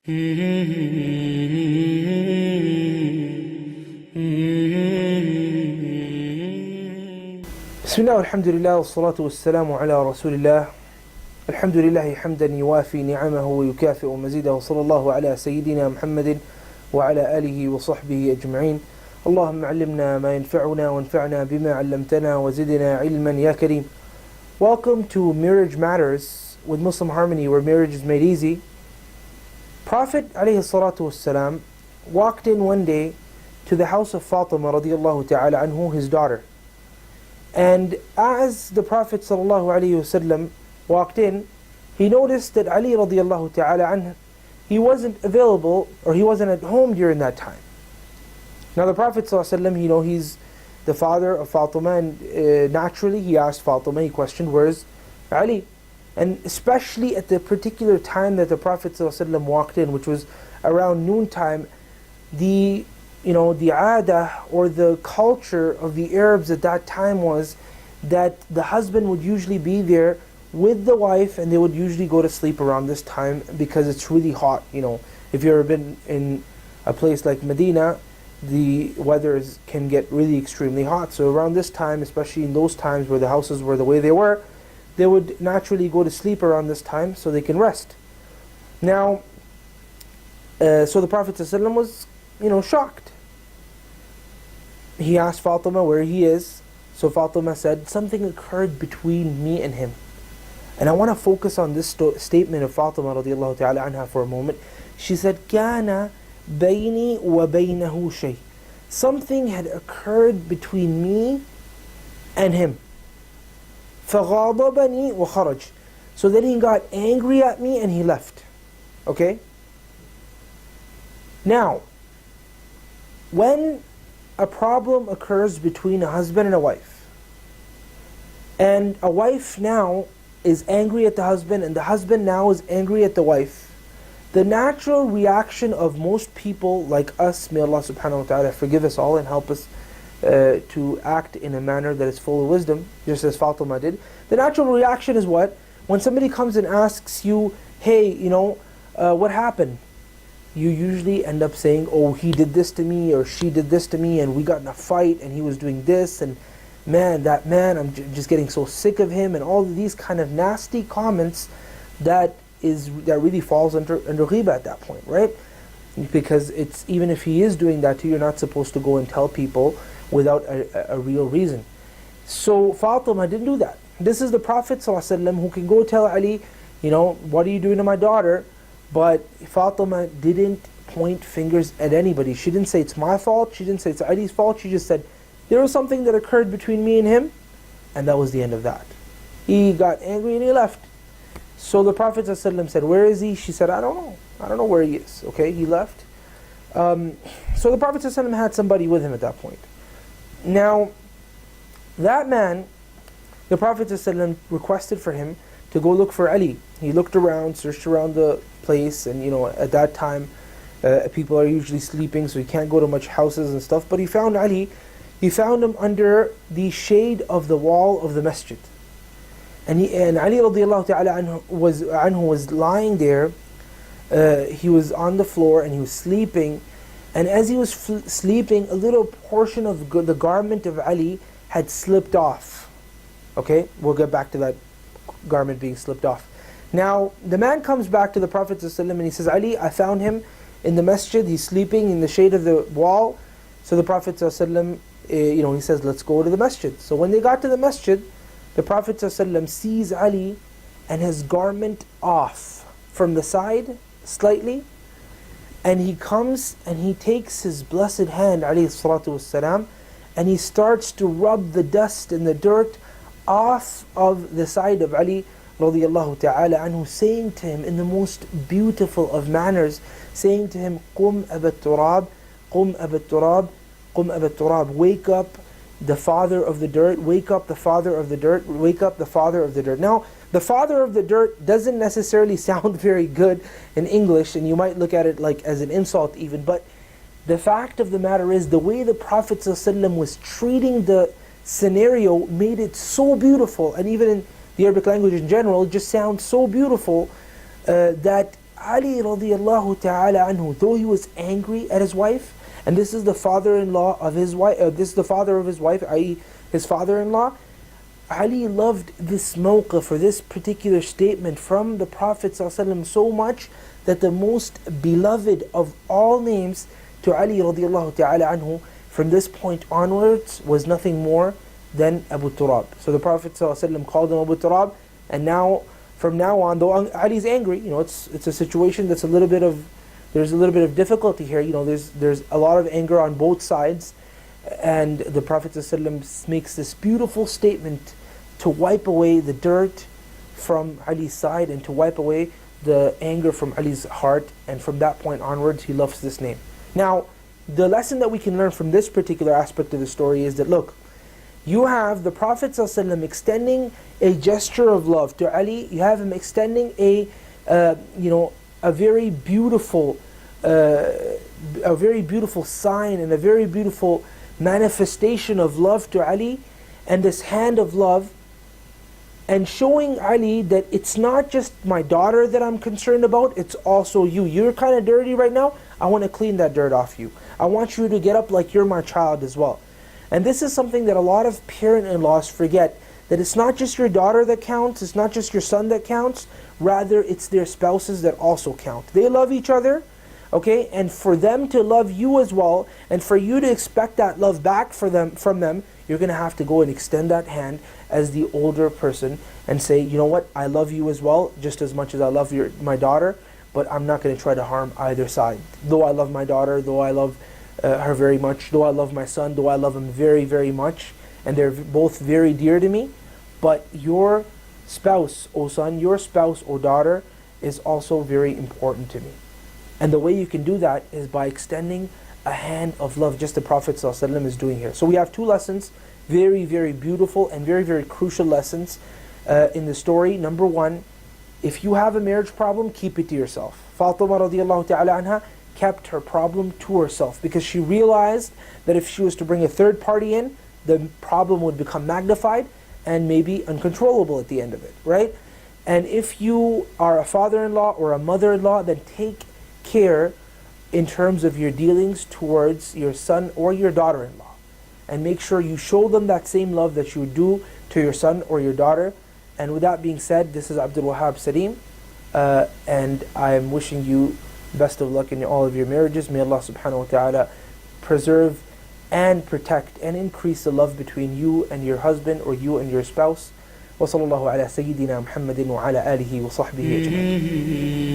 Bismillah, alhamdulillah, wassalatu wassalamu ala rasulillah. Alhamdulillahi hamdan yuwafi ni'amahu wa yukafi'u mazidahu. Sallallahu ala sayyidina Muhammadin wa ala alihi wa sahbihi ajma'in. Allahumma allimna ma yanfa'una wa anfa'na bima 'allamtana wa zidna ilman ya kareem. Welcome to Marriage Matters with Muslim Harmony, where marriage is made easy. Prophet ﷺ walked in one day to the house of Fatima radiallahu ta'ala anhu, his daughter. And as the Prophet ﷺ walked in, he noticed that Ali radiallahu ta'ala anhu, he wasn't available, or he wasn't at home during that time. Now the Prophet ﷺ, he's the father of Fatima, and naturally he asked Fatima, he questioned, where's Ali? And especially at the particular time that the Prophet ﷺ walked in, which was around noontime, the aada, or the culture of the Arabs at that time was that the husband would usually be there with the wife, and they would usually go to sleep around this time because it's really hot. If you've ever been in a place like Medina, the weather can get really extremely hot. So around this time, especially in those times where the houses were the way they were, they would naturally go to sleep around this time so they can rest. Now, so the Prophet ﷺ was, shocked. He asked Fatima where he is. So Fatima said, something occurred between me and him. And I want to focus on this statement of Fatima radiallahu ta'ala anha for a moment. She said, كَانَ بَيْنِي وَبَيْنَهُ شَيْءٍ. Something had occurred between me and him. فَغَاضَبَنِي وَخَرَجْ. So then he got angry at me and he left. Okay? Now, when a problem occurs between a husband and a wife, and a wife now is angry at the husband, and the husband now is angry at the wife, the natural reaction of most people like us, may Allah subhanahu wa ta'ala forgive us all and help us to act in a manner that is full of wisdom, just as Fatima did. The natural reaction is what? When somebody comes and asks you, hey, what happened? You usually end up saying, oh, he did this to me, or she did this to me, and we got in a fight, and he was doing this, and that man, I'm just getting so sick of him, and all of these kind of nasty comments that really falls under ghibah at that point, right? Because it's, even if he is doing that to you, you're not supposed to go and tell people without a real reason. So Fatima didn't do that. This is the Prophet ﷺ who can go tell Ali, what are you doing to my daughter? But Fatima didn't point fingers at anybody. She didn't say it's my fault, she didn't say it's Ali's fault, she just said, there was something that occurred between me and him, and that was the end of that. He got angry and he left. So the Prophet ﷺ said, where is he? She said, I don't know where he is. Okay, he left. So the Prophet ﷺ had somebody with him at that point. Now, that man, the Prophet ﷺ requested for him to go look for Ali. He looked around, searched around the place, and at that time, people are usually sleeping, so he can't go to much houses and stuff, but he found Ali. He found him under the shade of the wall of the masjid. And Ali radiallahu ta'ala anhu was lying there. He was on the floor and he was sleeping. And as he was sleeping, a little portion of the garment of Ali had slipped off. Okay, we'll get back to that garment being slipped off. Now, the man comes back to the Prophet ﷺ and he says, Ali, I found him in the masjid. He's sleeping in the shade of the wall. So the Prophet ﷺ, he says, let's go to the masjid. So when they got to the masjid, the Prophet ﷺ sees Ali and his garment off from the side slightly, and he comes and he takes his blessed hand, alayhi salatu wassalam, and he starts to rub the dust and the dirt off of the side of Ali radiallahu ta'ala anhu, saying to him in the most beautiful of manners, saying to him, قُمْ أَبَا التُّرَابِ قُمْ أَبَا التُّرَابِ قُمْ أَبَا التُّرَابِ. Wake up, the father of the dirt, wake up the father of the dirt, wake up the father of the dirt. Now, the father of the dirt doesn't necessarily sound very good in English, and you might look at it like as an insult even, but the fact of the matter is, the way the Prophet ﷺ was treating the scenario made it so beautiful, and even in the Arabic language in general, it just sounds so beautiful that Ali radiallahu ta'ala anhu, though he was angry at his wife, and this is the father-in-law of his wife, this is the father of his wife, i.e. his father-in-law, Ali loved this mawqif, or this particular statement from the Prophet ﷺ so much that the most beloved of all names to Ali radiallahu ta'ala anhu from this point onwards was nothing more than Abu Turab. So the Prophet ﷺ called him Abu Turab, and now, from now on, though Ali's angry, it's a situation that's there's a little bit of difficulty here, there's a lot of anger on both sides, and the Prophet ﷺ makes this beautiful statement to wipe away the dirt from Ali's side and to wipe away the anger from Ali's heart, and from that point onwards he loves this name. Now, the lesson that we can learn from this particular aspect of the story is that, look, you have the Prophet ﷺ extending a gesture of love to Ali. You have him extending a very beautiful sign and a very beautiful manifestation of love to Ali, and this hand of love, and showing Ali that it's not just my daughter that I'm concerned about, it's also you. You're kind of dirty right now, I want to clean that dirt off you. I want you to get up like you're my child as well. And this is something that a lot of parent-in-laws forget, that it's not just your daughter that counts, it's not just your son that counts, rather it's their spouses that also count. They love each other, okay, and for them to love you as well, and for you to expect that love back from them, you're going to have to go and extend that hand as the older person and say, you know what, I love you as well, just as much as I love my daughter, but I'm not going to try to harm either side. Though I love my daughter, though I love her very much, though I love my son, though I love him very, very much, and they're both very dear to me, but your spouse, O son, your spouse, O daughter, is also very important to me. And the way you can do that is by extending a hand of love, just the Prophet ﷺ is doing here. So we have two lessons, very, very beautiful and very, very crucial lessons in the story. Number one, if you have a marriage problem, keep it to yourself. Fatima radiallahu ta'ala anha kept her problem to herself, because she realized that if she was to bring a third party in, the problem would become magnified and maybe uncontrollable at the end of it, right? And if you are a father-in-law or a mother-in-law, then take care in terms of your dealings towards your son or your daughter-in-law, and make sure you show them that same love that you do to your son or your daughter. And with that being said, this is Abdul Wahab Saleem, and I am wishing you best of luck in all of your marriages. May Allah subhanahu wa ta'ala preserve and protect and increase the love between you and your husband, or you and your spouse. وصلى الله على سيدنا محمد وعلى آله وصحبه أجمعين.